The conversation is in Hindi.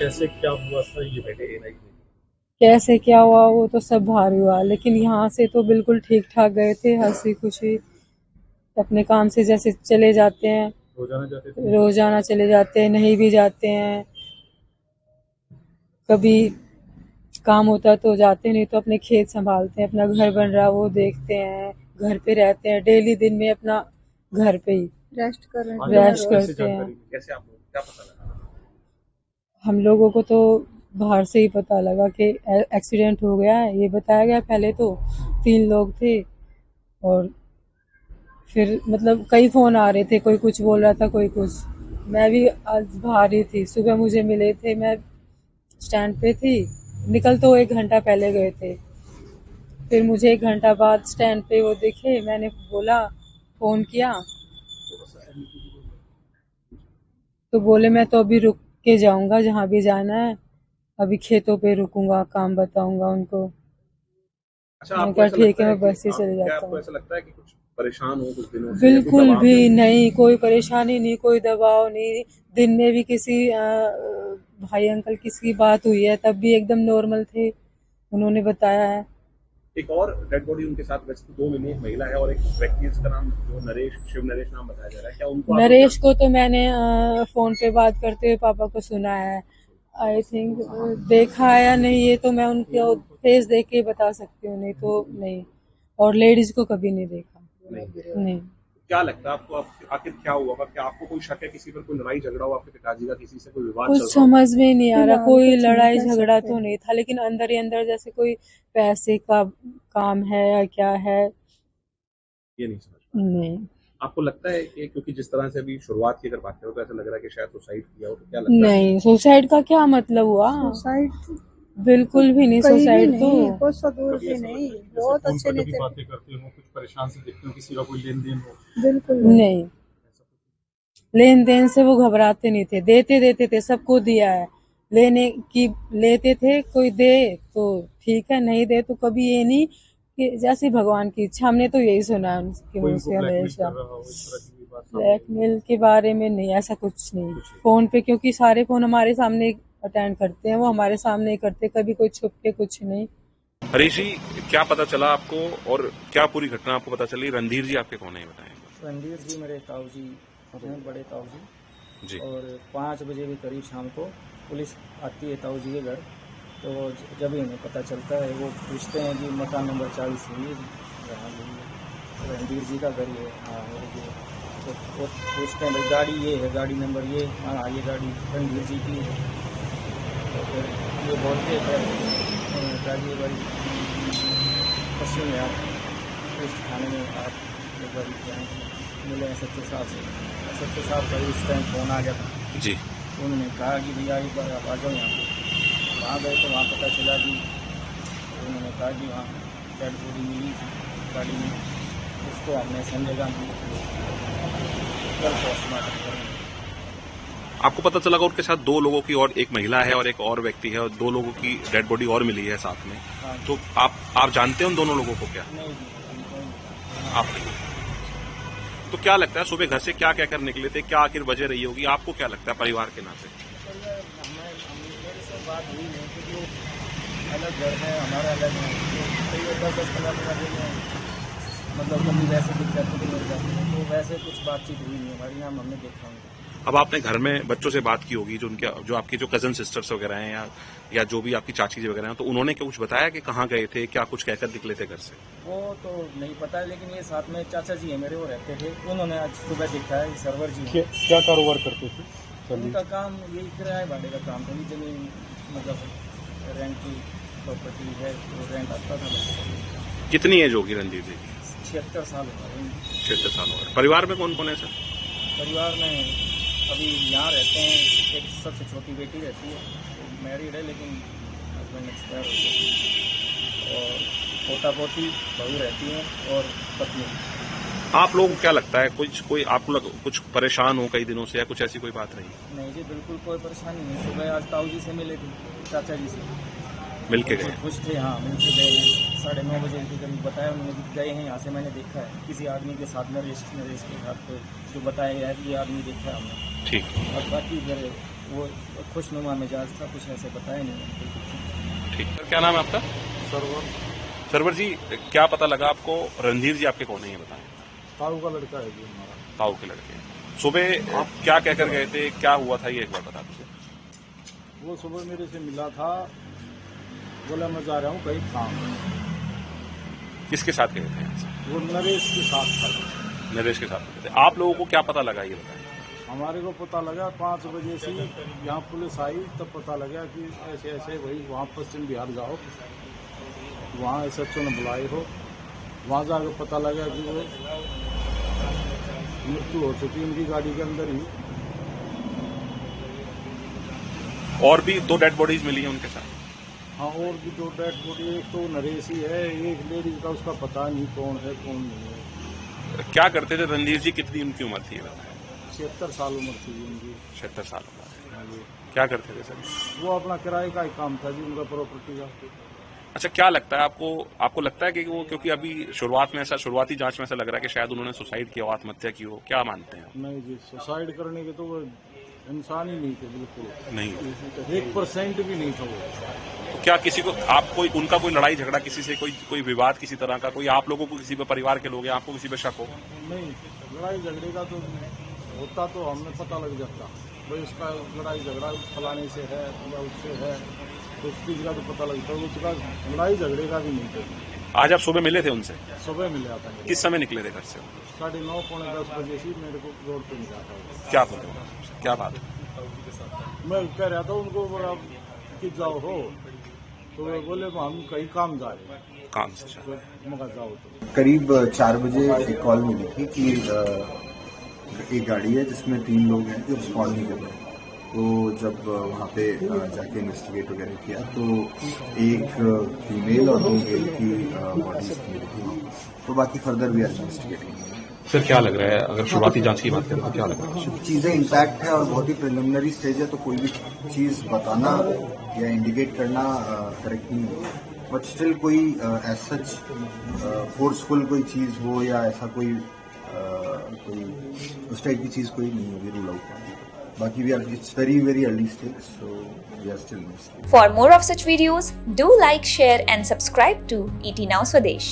कैसे क्या हुआ था ये बताइए। कैसे क्या हुआ वो तो सब बाहर हुआ, लेकिन यहाँ से तो बिल्कुल ठीक ठाक गए थे, हंसी खुशी अपने काम से जैसे चले जाते हैं। रोजाना जाते थे? रोजाना चले जाते हैं, नहीं भी जाते हैं। कभी काम होता तो जाते, नहीं तो अपने खेत संभालते हैं, अपना घर बन रहा वो देखते हैं, घर पे रहते हैं डेली दिन में, अपना घर पे ही रेस्ट कर रहे आज थे आपको रेस्ट कैसे करते हैं। जानकारी मिली, कैसे आपको क्या पता लगा? हम लोगों को तो बाहर से ही पता लगा कि एक्सीडेंट हो गया है, ये बताया गया। पहले तो 3 लोग थे, और फिर मतलब कई फोन आ रहे थे, कोई कुछ बोल रहा था, कोई कुछ। मैं भी आज बाहर ही थी, सुबह मुझे मिले थे, मैं स्टैंड पे थी, निकल तो 1 घंटा पहले गए थे। फिर मुझे 1 घंटा बाद स्टैंड पे वो दिखे, मैंने बोला, फोन किया तो बोले मैं तो अभी रुक के जाऊंगा, जहाँ भी जाना है अभी खेतों पे रुकूंगा, काम बताऊंगा उनको। अच्छा, मैंने आपको कहा ऐसा ठीक लगता है, है मैं कि बस से चले जाता आपको हूँ। ऐसा लगता है कि कुछ परेशान हो कुछ दिनों से या कोई बिल्कुल दबाव भी में हो? नहीं, कोई परेशानी नहीं, कोई दबाव नहीं। दिन में भी किसी भाई अंकल किसी की बात हुई है, तब भी एकदम नॉर्मल थे, उन्होंने बताया है। एक और डेड बॉडी उनके साथ, वैसे तो 2 मिली, एक महिला है और एक व्यक्ति जिसका नाम जो नरेश, शिव नरेश नाम बताया जा रहा है, क्या उनको आप लोग नरेश जानते को तो मैंने फोन पे बात करते हुए पापा को सुना है, आई थिंक। देखा है या नहीं ये तो मैं उनके फेस देख के बता सकती हूँ, नहीं तो नहीं। और लेडीज को कभी नहीं देखा। नहीं? नहीं। क्या लगता है आपको, आखिर क्या हुआ होगा? क्या आपको कोई शक है किसी पर, कोई लड़ाई झगड़ा हो आपके पिताजी का, किसी से कोई विवाद कुछ चल रहा हो? समझ में नहीं आ रहा, फिलहाल कोई कुछ नहीं लड़ाई कह झगड़ा सकते। तो नहीं था, लेकिन अंदर ही अंदर जैसे कोई पैसे का काम है या क्या है। ये नहीं समझ पा रहे। नहीं। आपको लगता है कि क्योंकि जिस तरह से अभी शुरुआत की अगर बात करें तो ऐसा लग रहा है कि शायद सुसाइड किया हो, तो क्या लगता है नहीं, सुसाइड का क्या मतलब हुआ? सुसाइड बिल्कुल भी नहीं, कहीं भी सुसाइड तो नहीं, बहुत सा दूर कभी भी ऐसा नहीं, लगता है कि जैसे बहुत फोन अच्छे पर नहीं कभी थे। बातें करते हो, कुछ परेशान से दिखते हो, किसी का कोई लेन देन हो? बिल्कुल नहीं। नहीं, लेन देन से वो घबराते नहीं थे, देते देते थे, सबको दिया है। लेने की लेते थे, कोई दे तो ठीक है, नहीं दे तो कभी ये नहीं कि जैसे भगवान की इच्छा। हमने तो यही सुना है उनके कोई मुंह उनको से ब्लैकमेल कर हमेशा। रहा हो, इस तरह की कोई बात सामने आई हो? ब्लैकमेल के बारे में नहीं, ऐसा कुछ नहीं। कुछ नहीं। फोन पे, क्योंकि सारे फोन हमारे सामने अटेंड करते हैं, वो हमारे सामने ही करते, कभी कोई छुप के कुछ नहीं। हरीश जी, क्या पता चला आपको और क्या पूरी घटना आपको पता चली? रणधीर जी आपके कौन है, ये बताएं। रणधीर जी मेरे ताऊ जी हैं, बड़े ताऊ जी। जी। और 5 बजे के करीब शाम को पुलिस आती है ताऊ जी के घर। तो जब ही उन्हें पता चलता है, वो पूछते हैं कि मकान नंबर 40 है जहाँ रणधीर जी का घर ये, हाँ है ये। तो वो पूछते हैं भाई गाड़ी ये है, गाड़ी नंबर ये, हाँ ये गाड़ी रणधीर जी की है। तो फिर ये बोलते हैं गाड़ी भाई पश्चिम में आप पुलिस थाने में आप एक बार जाएँ, मिले SHO साहब से। SHO साहब का उस टाइम फ़ोन आ गया था। जी। तो उन्होंने कहा कि भैया एक बार आप आ जाओ यहाँ पे। वहाँ गए तो वहाँ पता चला कि उन्होंने कहा कि वहाँ डेड बॉडी मिली थी गाड़ी में। उसको हमने संजय गांधी कल पोस्टमार्टम करेंगे। आपको पता चला कि उनके साथ 2 लोगों की, और एक महिला है और एक और व्यक्ति है, और 2 लोगों की डेड बॉडी और मिली है साथ में। हाँ तो आप जानते हैं उन दोनों लोगों को क्या? नहीं जी, आप नहीं। तो क्या लगता है सुबह घर से क्या क्या कर निकले थे, क्या आखिर वजह रही होगी? आपको क्या लगता है परिवार के नाते? मेरे से बात हुई नहीं, क्योंकि वो अलग घर है, हमारा अलग है। तो कई 10-10 15 दिन मतलब कभी वैसे दिख जाते थे, मिल जाते थे, तो वैसे कुछ बातचीत हुई नहीं हमारी, नाम हमने देखा नहीं। अब आपने घर में बच्चों से बात की होगी, जो आपकी जो कजन सिस्टर्स वगैरह हैं, या जो भी आपकी चाची जी वगैरह हैं, तो उन्होंने क्या कुछ बताया कि कहाँ गए थे, क्या कुछ कहकर निकले थे घर से? वो तो नहीं पता है, लेकिन ये साथ में चाचा जी है मेरे, वो रहते थे। उन्होंने आज सुबह देखा है, सर्वर जी हैं। क्या कारोबार करते थे? उनका काम यही किराए भाड़े का काम था, जमीन मतलब रेंट की प्रॉपर्टी है, तो रेंट आता था बस। कितनी एज होगी रणधीर जी? 76 साल हो गए। 76 साल हो गए। परिवार में कौन कौन है सर? परिवार में अभी यहाँ रहते हैं, एक सबसे छोटी बेटी रहती है, वो मैरिड है, लेकिन हस्बैंड एक्सपायर हो गए। और पोता पोती बहू रहती हैं, और पत्नी। आप लोगों को क्या लगता है, कोई आप लोग कुछ परेशान हो कई दिनों से, या कुछ ऐसी कोई बात रही? नहीं जी, बिल्कुल कोई परेशानी नहीं। सुबह आज ताऊ जी से मिले थे, चाचा जी से मिल के गए? खुश थे। हाँ, मिल के गए हैं। 9:30 बजे के करीब बताया उन्होंने कि गए हैं यहाँ से, मैंने देखा है किसी आदमी के साथ, नरेश के साथ, तो जो बताया गया है कि ये आदमी देखा है हमने। ठीक। और बाकी फिर वो खुशनुमा मिजाज था, कुछ ऐसे बताया नहीं उन्होंने। ठीक है, क्या नाम है आपका? सरवर सरवर जी, क्या पता लगा आपको? रणधीर जी आपके कौन है ये बताएं। ताऊ का लड़का है जी हमारा। ताऊ के लड़के। सुबह आप क्या कहकर गए थे, क्या हुआ था, ये एक बार बता दीजिए। वो सुबह मेरे से मिला था, बोला मैं जा रहा हूँ कहीं काम। किसके साथ गए थे यहाँ से? वो नरेश के साथ था। नरेश के साथ गए थे। आप लोगों को क्या पता लगा ये बताएं। हमारे को पता लगा 5 बजे से यहाँ पुलिस आई, तब पता लगा कि ऐसे ऐसे वही वहाँ पश्चिम बिहार जाओ, वहाँ SHO ने बुलाए हो। वहाँ जाकर पता लगा कि वो मृत्यु हो चुकी उनकी गाड़ी के अंदर ही। और भी 2 डेड बॉडीज मिली हैं उनके साथ। हाँ, और भी 2 डेड बॉडी, एक तो नरेश ही है, एक लेडीज का उसका पता नहीं कौन है कौन नहीं है। क्या करते थे रणधीर जी? कितनी उनकी उम्र थी ये बताएं। 76 साल उम्र थी उनकी। 76 साल उम्र है। हाँ जी। क्या करते थे सर? वो अपना किराए का ही काम था जी, उनका प्रॉपर्टी का। अच्छा, क्या लगता है आपको? आपको लगता है कि वो, क्योंकि अभी शुरुआत में ऐसा, शुरुआती जांच में ऐसा लग रहा है कि शायद उन्होंने सुसाइड किया हो, आत्महत्या की हो, क्या मानते हैं? नहीं जी, सुसाइड करने के तो वो इंसान ही नहीं थे बिल्कुल, नहीं। 1% भी नहीं था वो। क्या किसी को, आप कोई, उनका कोई लड़ाई झगड़ा किसी से, कोई विवाद किसी तरह का, कोई आप लोगों को किसी पे, परिवार के लोग हैं, आपको किसी पे शक हो? नहीं, लड़ाई झगड़े का तो होता तो हमें पता लग जाता, भाई उसका लड़ाई झगड़ा फलाने से है या उससे है, तो उस चीज़ का तो पता लगता है। उसका लड़ाई झगड़े का भी नहीं था। आज आप सुबह मिले थे उनसे? सुबह मिला था। किस समय निकले थे घर से? 9:30 पौने 10 बजे से मेरे को रोड पे मिला था। क्या बोले, क्या बात? मैं कह रहा था उनको, बोला कि जाओ हो, तो वो बोले हम कहीं काम जा रहे हैं। काम से? तो मगर जाओ तो। करीब 4 बजे एक कॉल मिली थी कि एक गाड़ी है जिसमें 3 लोग हैं जो रिस्पॉन्ड नहीं कर रहे। तो जब वहाँ पे जाके इन्वेस्टिगेट वगैरह किया तो एक फीमेल और 2 मेल की बॉडीज मिली थी। तो बाकी फर्दर भी आर इन्वेस्टिगेटिंग। सर, क्या लग रहा है, अगर शुरुआती जांच की बात करें तो क्या लग रहा है? चीज़ें इंटैक्ट है और बहुत ही प्रिलिमिनरी स्टेज है, तो कोई भी चीज़ बताना या इंडिकेट करना करेक्ट नहीं है। बट स्टिल कोई एज सच फोर्सफुल कोई चीज़ हो या ऐसा कोई उस टाइप की चीज़ कोई नहीं होगी रूल आउट। बाकी we are, it's very early stage, so we are still missing. For more of such videos, do like, share and subscribe to ET Now Swadesh.